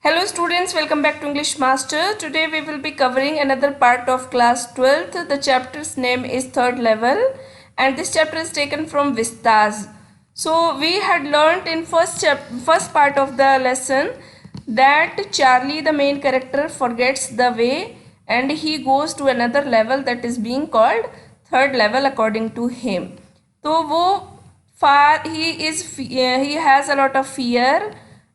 Hello students, welcome back to English Master. Today we will be covering another part of class 12th. The chapter's name is third level and this chapter is taken from Vistas. So we had learnt in first part of the lesson that Charlie, the main character, forgets the way and he goes to another level that is being called third level according to him. तो वो he has a lot of fear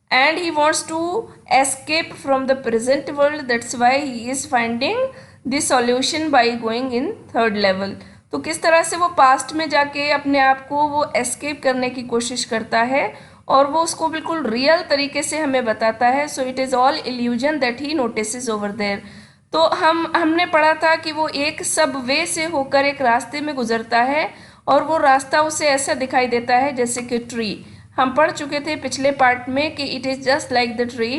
and he wants to escape from the present world. That's why he is finding the solution by going in third level. तो किस तरह से वो past में जाके अपने आप को वो एस्केप करने की कोशिश करता है और वो उसको बिल्कुल रियल तरीके से हमें बताता है. So it is all illusion that he notices over there. तो हमने पढ़ा था कि वो एक सब वे से होकर एक रास्ते में गुजरता है और वो रास्ता उसे ऐसा दिखाई देता है जैसे कि ट्री. हम पढ़ चुके थे पिछले पार्ट में कि it is just like the tree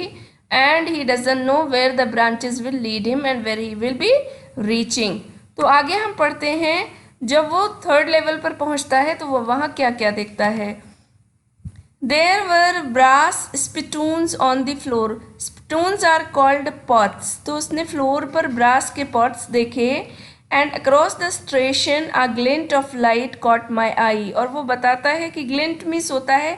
and he doesn't know where the branches will lead him and where he will be reaching. तो आगे हम पढ़ते हैं जब वो थर्ड लेवल पर पहुंचता है तो वो वहाँ क्या क्या देखता है. There were brass spittoons on the floor. Spittoons are called pots. तो उसने फ्लोर पर ब्रास के पॉट्स देखे. And across the station a glint of light caught my eye. और वो बताता है कि ग्लिंट मीन्स होता है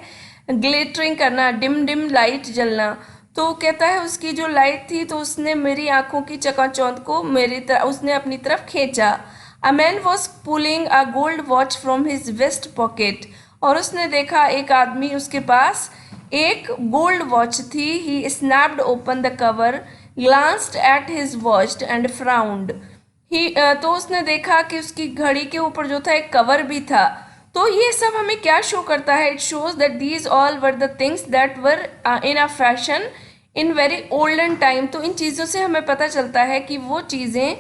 ग्लिटरिंग करना, डिम डिम लाइट जलना. तो कहता है उसकी जो लाइट थी तो उसने मेरी आंखों की चकाचौंध को उसने अपनी तरफ खींचा. A man was pulling a gold watch from his waist pocket. और उसने देखा एक आदमी उसके पास एक गोल्ड वॉच थी. He snapped open the cover, glanced at his watch and frowned. तो उसने देखा कि उसकी घड़ी के ऊपर जो था एक कवर भी था. तो ये सब हमें क्या शो करता है? It shows that these all were the things that were in a fashion in very olden time. तो इन चीज़ों से हमें पता चलता है कि वो चीज़ें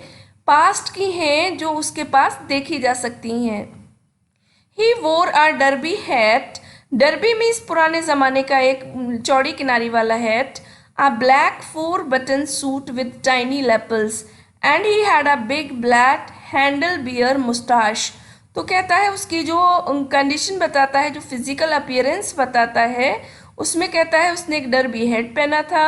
पास्ट की हैं जो उसके पास देखी जा सकती हैं. He wore a derby hat. Derby means पुराने ज़माने का एक चौड़ी किनारी वाला hat. A black 4 button suit with tiny lapels and he had a big black handlebar moustache. तो कहता है उसकी जो कंडीशन बताता है, जो फिजिकल अपीयरेंस बताता है, उसमें कहता है उसने एक डर्बी हेड पहना था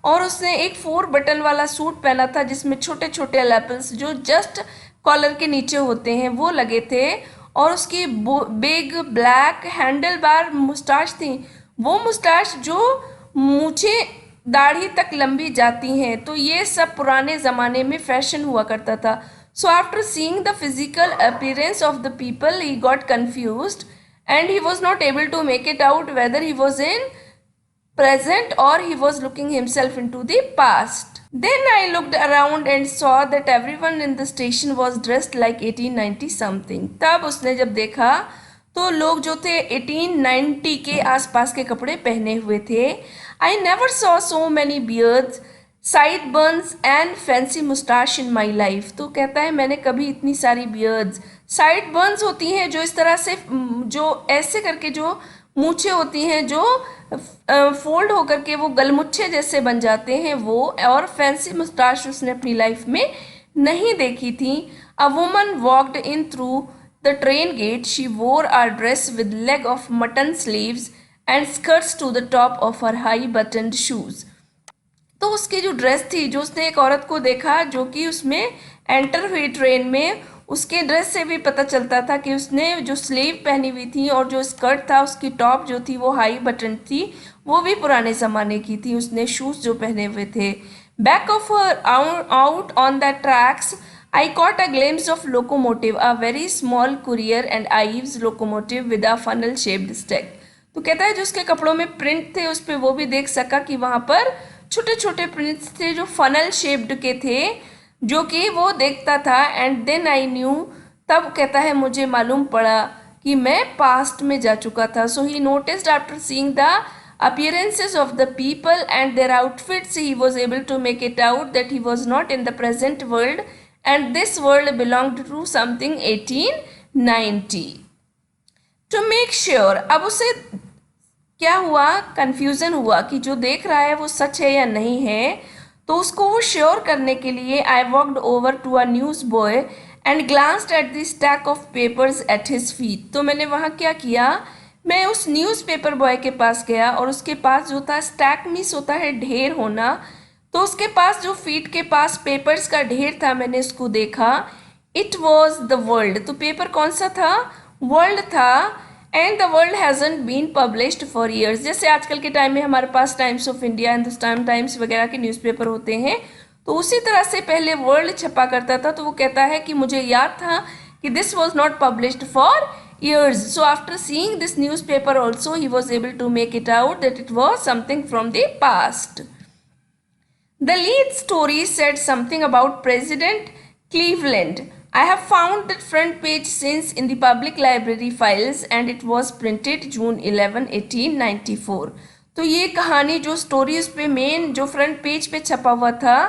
और उसने एक 4 बटन वाला सूट पहना था जिसमें छोटे छोटे लेपल्स जो जस्ट कॉलर के नीचे होते हैं वो लगे थे. और उसकी बिग ब्लैक हैंडल बार मुस्टाश थी. वो मुस्टाश जो मूछे दाढ़ी तक लंबी जाती हैं. तो ये सब पुराने ज़माने में फैशन हुआ करता था. So after seeing the physical appearance of the people he got confused and he was not able to make it out whether he was in present or he was looking himself into the past. Then I looked around and saw that everyone in the station was dressed like 1890 something. तब उसने जब देखा तो लोग जो थे 1890 के आसपास के कपड़े पहने हुए थे. I never saw so many beards, sideburns and fancy mustache in my life. तो कहता है मैंने कभी इतनी सारी beards, sideburns होती हैं जो इस तरह से जो ऐसे करके जो मूछें होती हैं जो फोल्ड होकर के वो गलमुच्छे जैसे बन जाते हैं वो, और फैंसी मुस्टाश उसने अपनी लाइफ में नहीं देखी थी. A woman walked in through the train gate. She wore a dress with leg of mutton sleeves and skirts to the top of her high buttoned shoes. तो उसकी जो ड्रेस थी, जो उसने एक औरत को देखा जो कि उसमें एंटर हुई ट्रेन में, उसके ड्रेस से भी पता चलता था कि उसने जो स्लीव पहनी हुई थी और जो स्कर्ट था उसकी टॉप जो थी वो हाई बटन थी, वो भी पुराने ज़माने की थी. उसने शूज़ जो पहने हुए थे. Back of her out on the tracks I caught a glimpse of locomotive, a very small Currier and Ives locomotive with a funnel shaped stack. तो कहता है जो उसके कपड़ों में प्रिंट थे उस पर वो भी देख सका कि वहाँ पर छोटे छोटे प्रिंट्स थे जो फनल शेप्ड के थे, जो कि वो देखता था. And then I knew. तब कहता है मुझे मालूम पड़ा कि मैं पास्ट में जा चुका था. So he noticed after seeing the appearances of the people and their outfits he was able to make it out that he was not in the present world and this world belonged to something 1890. To make sure, अब उसे क्या हुआ, confusion हुआ कि जो देख रहा है वो सच है या नहीं है. तो उसको वो श्योर करने के लिए I walked over to a newsboy and glanced at the stack of papers at his feet. तो मैंने वहाँ क्या किया, मैं उस न्यूज़पेपर बॉय के पास गया और उसके पास जो था स्टैक मीन्स होता है ढेर होना, तो उसके पास जो फीट के पास पेपर्स का ढेर था मैंने उसको देखा। इट वॉज द वर्ल्ड, तो पेपर कौन सा था? वर्ल्ड था। And the world hasn't been published for years, जैसे आजकल के टाइम में हमारे पास Times of India, Hindustan Times वगैरह के न्यूज़पेपर होते हैं, तो उसी तरह से पहले वर्ल्ड छपा करता था। तो वो कहता है कि मुझे याद था कि this was not published for years. So after seeing this newspaper also he was able to make it out that it was something from the past. The lead story said something about President Cleveland. I have found the front page since in the public library files and it was printed June 11, 1894. तो ये कहानी जो story उस पे main जो front page पे छपा हुआ था,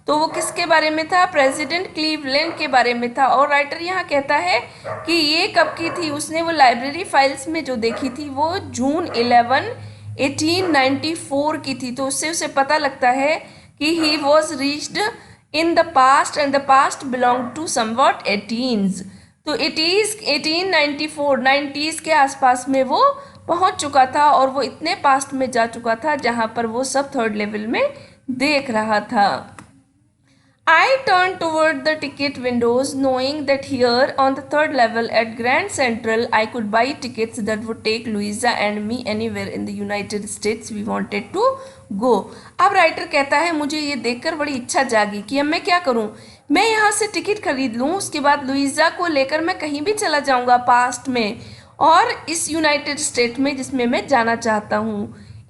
तो वो किसके बारे में था? प्रेसिडेंट क्लीवलैंड के बारे में था। और राइटर यहाँ कहता है कि ये कब की थी, उसने वो लाइब्रेरी फाइल्स में जो देखी थी वो जून 11, 1894 की थी। तो उससे उसे पता लगता है कि he was reached in the past and the past belong to somewhat eighteens. तो इट इज 1894 90s के आसपास में वो पहुंच चुका था और वो इतने पास्ट में जा चुका था जहां पर वो सब थर्ड लेवल में देख रहा था। I turned toward the ticket windows, knowing that here on the third level at Grand Central, I could buy tickets that would take Louisa and me anywhere in the United States we wanted to go. अब writer कहता है मुझे ये देखकर बड़ी इच्छा जागी कि अब मैं क्या करूं, मैं यहाँ से टिकट खरीद लूं, उसके बाद लुइजा को लेकर मैं कहीं भी चला जाऊंगा पास्ट में और इस यूनाइटेड स्टेट में जिसमें मैं जाना चाहता हूँ।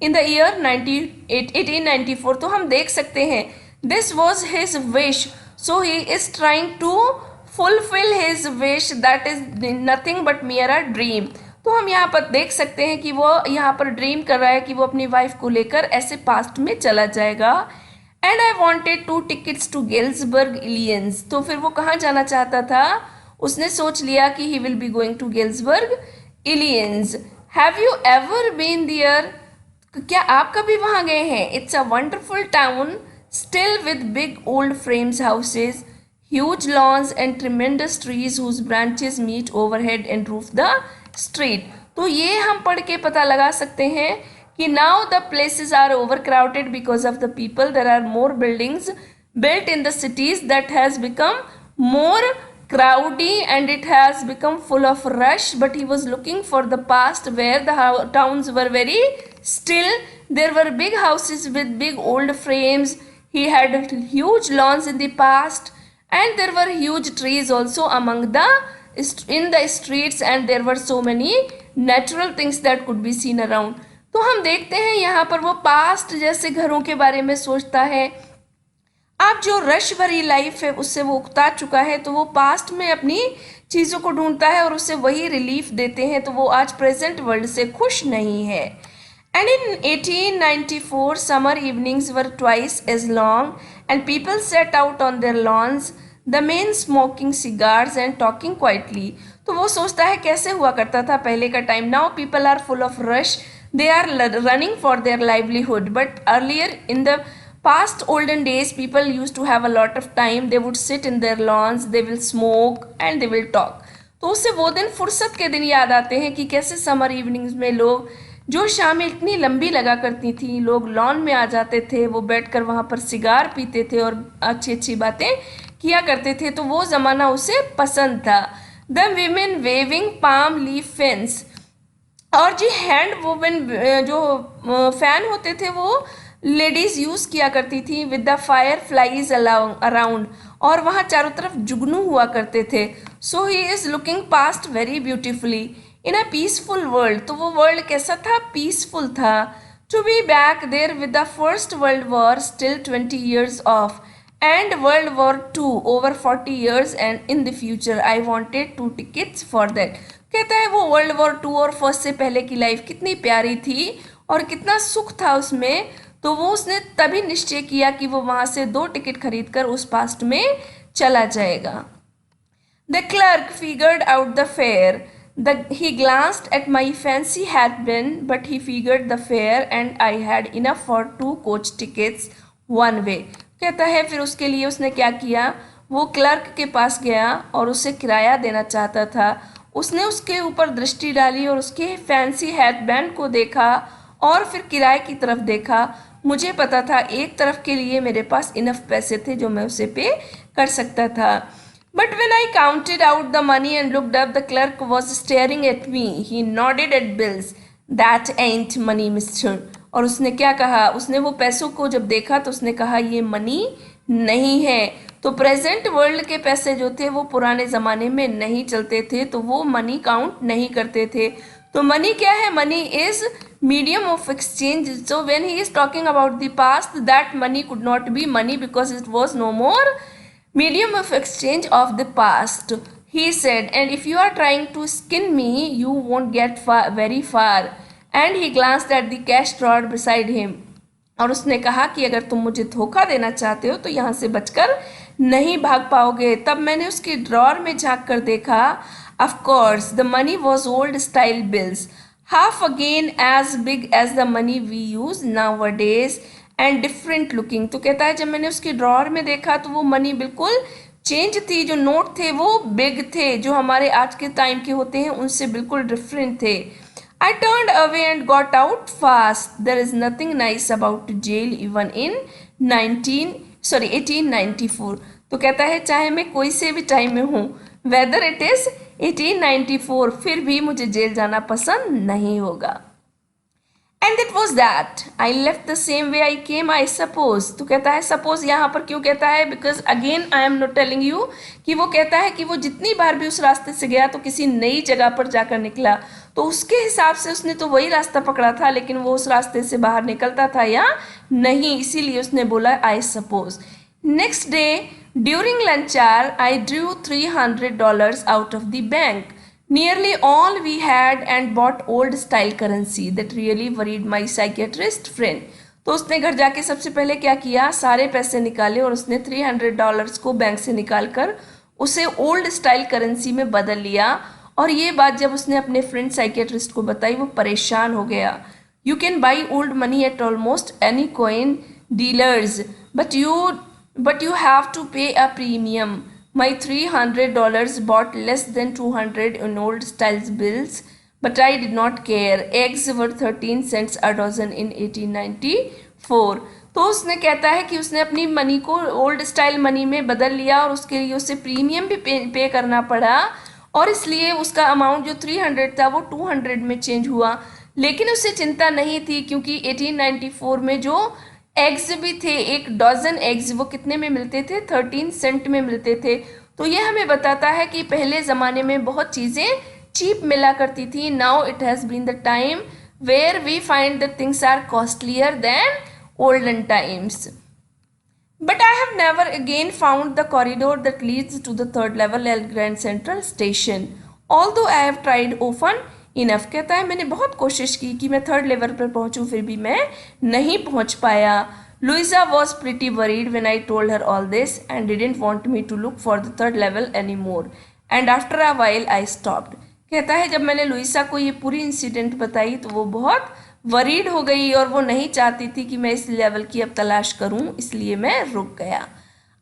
इन द ईयर 1894, तो हम देख सकते हैं this was his wish, so he is trying to fulfill his wish, that is nothing but mere dream. तो हम यहाँ पर देख सकते हैं कि वो यहाँ पर ड्रीम कर रहा है कि वो अपनी वाइफ को लेकर ऐसे पास्ट में चला जाएगा। And I wanted 2 tickets to Galesburg aliens, तो फिर वो कहाँ जाना चाहता था? उसने सोच लिया कि he will be going to Galesburg Illinois. Have you ever been there, क्या आप कभी वहाँ गए हैं? It's a wonderful town still with big old frames houses, huge lawns and tremendous trees whose branches meet overhead and roof the street. तो ये हम पढ़ के पता लगा सकते हैं कि now the places are overcrowded because of the people. There are more buildings built in the cities that has become more crowdy and it has become full of rush. But he was looking for the past where the towns were very still. There were big houses with big old frames. He had huge lawns in the past and there were huge trees also among the in the streets and there were so many natural things that could be seen around. तो हम देखते हैं यहाँ पर वो past जैसे घरों के बारे में सोचता है। अब जो रश भरी लाइफ है उससे वो उकता चुका है, तो वो पास्ट में अपनी चीज़ों को ढूंढता है और उससे वही रिलीफ देते हैं, तो वो आज प्रेजेंट वर्ल्ड से खुश नहीं है। And in 1894, summer evenings were twice as long and people sat out on their lawns, the men smoking cigars and talking quietly. तो वो सोचता है कैसे हुआ करता था पहले का time. Now people are full of rush, they are running for their livelihood. But earlier in the past olden days, people used to have a lot of time. They would sit in their lawns, they will smoke and they will talk. तो उससे वो दिन फुर्सत के दिन याद आते हैं कि कैसे समर इवनिंग्स में लोग जो शामें इतनी लंबी लगा करती थी, लोग लॉन में आ जाते थे, वो बैठकर वहाँ पर सिगार पीते थे और अच्छी अच्छी बातें किया करते थे, तो वो ज़माना उसे पसंद था। The women waving palm leaf fans, और जी हैंड वोवन जो फैन होते थे वो लेडीज़ यूज़ किया करती थी। With the fireflies around, और वहाँ चारों तरफ जुगनू हुआ करते थे। So he is looking past very beautifully in a peaceful world, तो वो वर्ल्ड कैसा था? पीसफुल था। To be back there with the first world war still 20 years off and world war 2 over 40 years and in the future I wanted 2 tickets for that. कहता है वो world war 2 और first से पहले की लाइफ कितनी प्यारी थी और कितना सुख था उसमें, तो वो उसने तभी निश्चय किया कि वो वहाँ से 2 टिकट खरीद कर उस पास्ट में चला जाएगा। The clerk figured out the fair, he glanced at my fancy hatband, but he figured the fare and I had enough for 2 coach tickets one way. कहता है फिर उसके लिए उसने क्या किया, वो क्लर्क के पास गया और उसे किराया देना चाहता था। उसने उसके ऊपर दृष्टि डाली और उसके फैंसी हेडबैंड को देखा और फिर किराए की तरफ देखा। मुझे पता था एक तरफ के लिए मेरे पास इनफ पैसे थे जो मैं उसे पे कर सकता था। But when I counted out the money and looked up, the clerk was staring at me. He nodded at bills. That ain't money, mister. और उसने क्या कहा, उसने वो पैसों को जब देखा तो उसने कहा ये मनी नहीं है। तो प्रेजेंट वर्ल्ड के पैसे जो थे वो पुराने ज़माने में नहीं चलते थे, तो वो मनी काउंट नहीं करते थे। तो मनी क्या है, money is medium of exchange. So when he is talking about the past, that money could not be money because it was no more medium of exchange of the past, he said, and if you are trying to skin me you won't get very far, and he glanced at the cash drawer beside him. और उसने कहा कि अगर तुम मुझे धोखा देना चाहते हो तो यहाँ से बचकर नहीं भाग पाओगे। तब मैंने उसके ड्रॉर में झांक कर देखा। Of course the money was old style bills, half again as big as the money we use nowadays and different looking. तो कहता है जब मैंने उसके ड्रॉर में देखा तो वो मनी बिल्कुल चेंज थी, जो नोट थे वो बिग थे, जो हमारे आज के टाइम के होते हैं उनसे बिल्कुल डिफरेंट थे। I turned away and got out fast, there is nothing nice about jail even in 1894। तो कहता है चाहे मैं कोई से भी टाइम में हूँ, वेदर इट इज 1894, फिर भी मुझे जेल जाना पसंद नहीं होगा। And it was that. I left the same way I came, I suppose. तो कहता है suppose यहाँ पर क्यों कहता है, because again I am not telling you कि वो कहता है कि वो जितनी बार भी उस रास्ते से गया तो किसी नई जगह पर जाकर निकला, तो उसके हिसाब से उसने तो वही रास्ता पकड़ा था, लेकिन वो उस रास्ते से बाहर निकलता था या नहीं, इसीलिए उसने बोला I suppose. Next day during lunch hour I drew $300 out of the bank. Nearly all we had and bought old style currency that really worried my psychiatrist friend. तो उसने घर जाके सबसे पहले क्या किया, सारे पैसे निकाले और उसने $300 को बैंक से निकाल कर उसे ओल्ड स्टाइल करेंसी में बदल लिया। और ये बात जब उसने अपने फ्रेंड साइकियाट्रिस्ट को बताई वो परेशान हो गया। You can buy old money at almost any coin dealers but you have to pay a premium. My $300 bought less than 200 in old style bills, but I did not care. Eggs were 13 cents a dozen in 1894. तो उसने कहता है कि उसने अपनी money को old style money में बदल लिया और उसके लिए उसे प्रीमियम भी पे करना पड़ा, और इसलिए उसका अमाउंट जो 300 था वो 200 में चेंज हुआ। लेकिन उसे चिंता नहीं थी क्योंकि 1894 में जो एग्स भी थे, एक डजन एग्स वो कितने में मिलते थे, 13 सेंट में मिलते थे। तो ये हमें बताता है कि पहले ज़माने में बहुत चीज़ें चीप मिला करती थी। Now it has been the time where we find that things are costlier than olden times. But I have never again found the corridor that leads to the third level at Grand Central Station, although I have tried often enough. कहता है मैंने बहुत कोशिश की कि मैं third level पर पहुंचूं, फिर भी मैं नहीं पहुंच पाया. Louisa was pretty worried when I told her all this and didn't want me to look for the third level any more and after a while I stopped. कहता है जब मैंने लुइसा को ये पूरी इंसिडेंट बताई तो वो बहुत वरीड हो गई और वो नहीं चाहती थी कि मैं इस लेवल की अब तलाश करूं, इसलिए मैं रुक गया.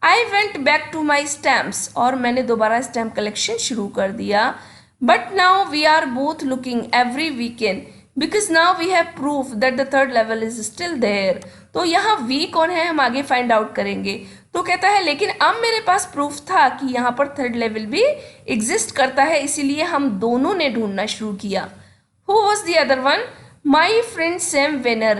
I went back to my stamps, और मैंने दोबारा स्टैम्प कलेक्शन शुरू कर दिया. But now we are both looking every weekend because now we have proof that the third level is still there. तो यहाँ we कौन है हम आगे फाइंड आउट करेंगे. तो कहता है लेकिन अब मेरे पास प्रूफ था कि यहाँ पर थर्ड लेवल भी एग्जिस्ट करता है, इसीलिए हम दोनों ने ढूंढना शुरू किया. Who was the other one? My friend Sam Venner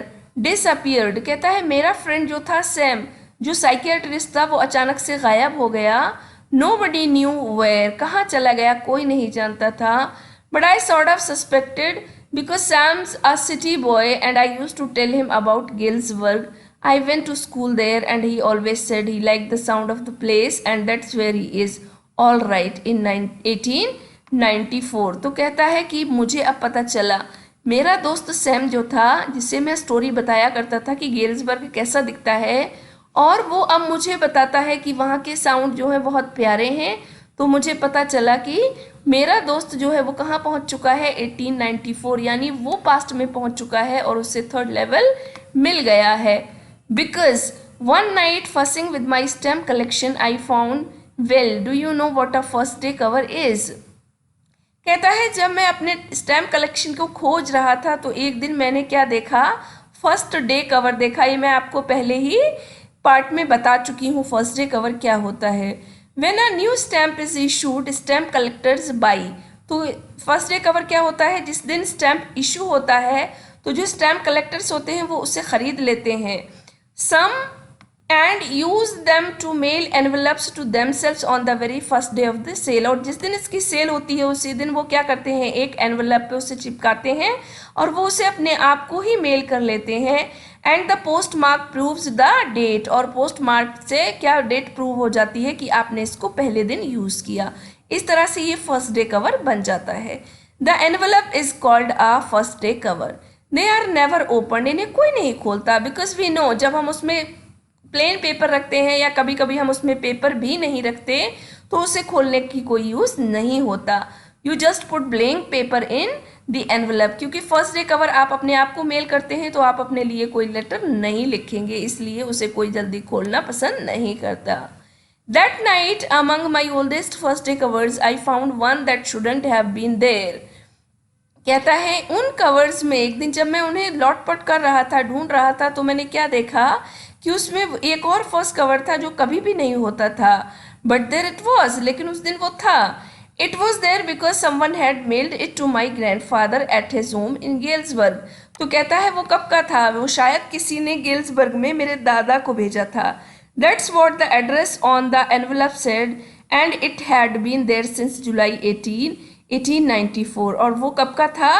disappeared. कहता है मेरा फ्रेंड जो था सैम, जो साइकियाट्रिस्ट था, वो अचानक से गायब हो गया. Nobody knew where, कहाँ चला गया कोई नहीं जानता था. But I sort of suspected because Sam's a city boy and I used to tell him about Galesburg. I went to school there and he always said he liked the sound of the place and that's where he is. All right in 1894. तो कहता है कि मुझे अब पता चला, मेरा दोस्त सैम जो था, जिसे मैं स्टोरी बताया करता था कि गेल्सबर्ग कैसा दिखता है, और वो अब मुझे बताता है कि वहाँ के साउंड जो है बहुत प्यारे हैं. तो मुझे पता चला कि मेरा दोस्त जो है वो कहाँ पहुँच चुका है, 1894, यानी वो पास्ट में पहुँच चुका है और उसे थर्ड लेवल मिल गया है. Because one night fussing with my stamp collection I found, well do you know what a first day cover is. कहता है जब मैं अपने स्टैम्प कलेक्शन को खोज रहा था तो एक दिन मैंने क्या देखा, फर्स्ट डे कवर देखा। ये मैं आपको पहले ही पार्ट में बता चुकी हूँ फर्स्ट डे कवर क्या होता है। When a new stamp is issued stamp collectors buy, तो फर्स्ट डे कवर क्या होता है, जिस दिन स्टैम्प इशू होता है तो जो स्टैम्प कलेक्टर्स होते हैं वो उसे खरीद लेते हैं। Some and use them to mail envelopes to themselves on the very first day of the sale, और जिस दिन इसकी सेल होती है उसी दिन वो क्या करते हैं, एक एनवेलप पे उसे चिपकाते हैं और वो उसे अपने आप को ही मेल कर लेते हैं। And the postmark proves the date, और पोस्ट मार्क से क्या डेट प्रूव हो जाती है कि आपने इसको पहले दिन यूज किया। इस तरह से ये फर्स्ट डे कवर बन जाता है। The envelope is called a first day cover. They are never open, इन्हें कोई नहीं खोलता, बिकॉज वी नो जब हम उसमें प्लेन पेपर रखते हैं या कभी कभी हम उसमें पेपर भी नहीं रखते तो उसे खोलने की कोई यूज़ नहीं होता। You just put blank paper in the envelope, क्योंकि फर्स्ट डे कवर आप अपने आप को मेल करते हैं तो आप अपने लिए कोई लेटर नहीं लिखेंगे, इसलिए उसे कोई जल्दी खोलना पसंद नहीं करता। That night among my oldest first day covers I found one that shouldn't have been there. कहता है उन कवर्स में एक दिन जब मैं उन्हें लौटपट कर रहा था, ढूंढ रहा था, तो मैंने क्या देखा कि उसमें एक और फर्स्ट कवर था जो कभी भी नहीं होता था। बट देयर इट वॉज, लेकिन उस दिन वो था। It was there because someone had mailed it to my grandfather at his home in Galesburg. तो कहता है वो कब का था, वो शायद किसी ने गेल्सबर्ग में मेरे दादा को भेजा था। That's what the address on the envelope said and it had been there since July 1894। और वो कब का था,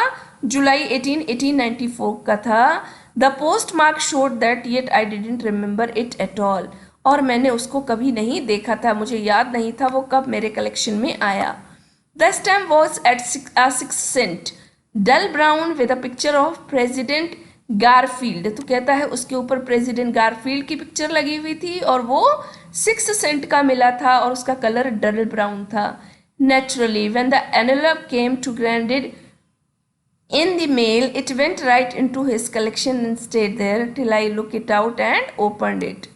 जुलाई 1894 का था। The post mark showed that yet I didn't remember it at all, और मैंने उसको कभी नहीं देखा था, मुझे याद नहीं था वो कब मेरे कलेक्शन में आया। The stamp was at 6 cent, dull brown with a picture of President Garfield. तो कहता है उसके ऊपर प्रेसिडेंट गारफील्ड की पिक्चर लगी हुई थी और वो 6 सेंट का मिला था और उसका कलर डल ब्राउन था। Naturally when the envelope came to granddad in the mail, it went right into his collection and stayed there till I looked it out and opened it.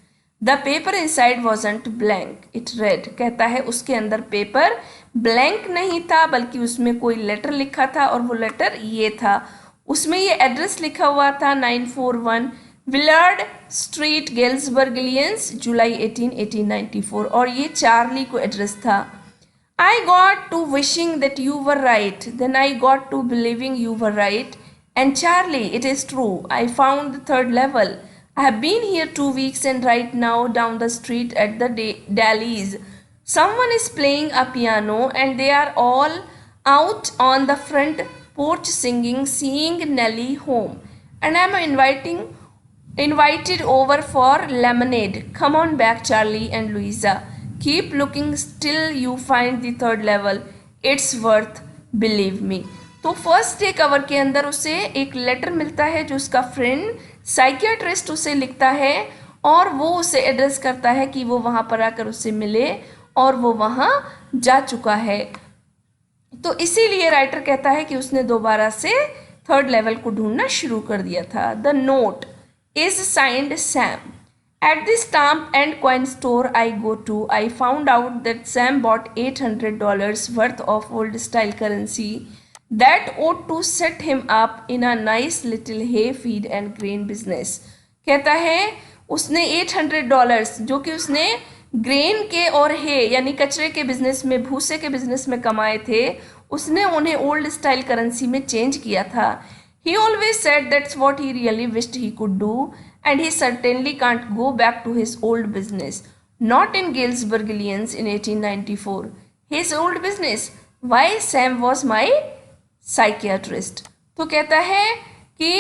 The paper inside wasn't blank. It read, कहता है उसके अंदर paper blank नहीं था बल्कि उसमें कोई letter लिखा था और वो लेटर ये था। उसमें ये एड्रेस लिखा हुआ था 941 विलार्ड स्ट्रीट गेल्सबर्ग लियंस जुलाई 1894, और ये चार्ली को एड्रेस था। I got to wishing that you were right. Then I got to believing you were right. And Charlie, it is true. I found the third level. I have been here 2 weeks and right now down the street at the Dallies. Someone is playing a piano and they are all out on the front porch singing, seeing Nellie home. And I am invited over for lemonade. Come on back, Charlie and Louisa. Keep looking till you find the third level. It's worth believe me. तो first day cover के अंदर उसे एक letter मिलता है जो उसका friend psychiatrist उसे लिखता है और वो उसे एड्रेस करता है कि वो वहाँ पर आकर उससे मिले और वो वहाँ जा चुका है। तो इसीलिए राइटर कहता है कि उसने दोबारा से थर्ड लेवल को ढूंढना शुरू कर दिया था। The note is signed Sam. At the stamp and coin store I go to, I found out that Sam bought $800 worth of old style currency that ought to set him up in a nice little hay feed and grain business. कहता है उसने $800 जो कि उसने grain के और हे यानी कचरे के बिजनेस में, भूसे के बिजनेस में कमाए थे, उसने उन्हें ओल्ड स्टाइल करेंसी में चेंज किया था। He always said that's what he really wished he could do. And he certainly can't go back to his old business. Not in Galesburg Lions in 1894. His old business. Why Sam was my psychiatrist. तो कहता है कि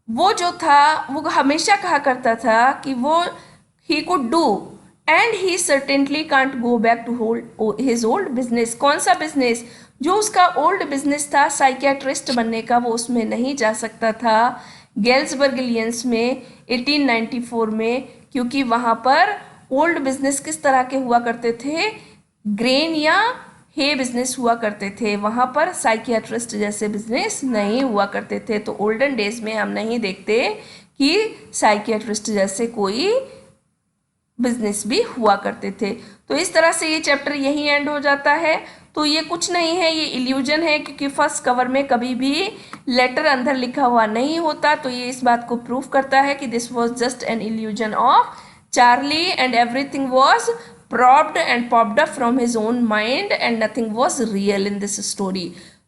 वो जो था वो हमेशा कहा करता था कि वो he could do and he certainly can't go back to his old business. कौन सा बिजनेस? जो उसका ओल्ड बिजनेस था साइकियाट्रिस्ट बनने का, वो उसमें नहीं जा सकता था गेल्सबर्ग लियंस में 1894 में, क्योंकि वहाँ पर ओल्ड बिजनेस किस तरह के हुआ करते थे, ग्रेन या हे बिजनेस हुआ करते थे, वहाँ पर साइकियाट्रिस्ट जैसे बिजनेस नहीं हुआ करते थे। तो ओल्डन डेज में हम नहीं देखते कि साइकियाट्रिस्ट जैसे कोई बिजनेस भी हुआ करते थे। तो इस तरह से ये चैप्टर यहीं एंड हो जाता है। तो ये कुछ नहीं है, ये इल्यूजन है, क्योंकि फर्स्ट कवर में कभी भी लेटर अंदर लिखा हुआ नहीं होता। तो ये इस बात को प्रूव करता है कि this was just an illusion of Charlie and everything was propped and popped up from his own mind and nothing was real in this story.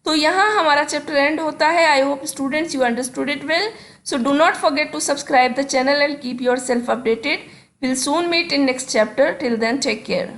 तो यहाँ हमारा चैप्टर एंड होता है। I hope students you understood it well. So do not forget to subscribe the channel and keep yourself updated. We'll soon meet in next chapter. Till then, take care.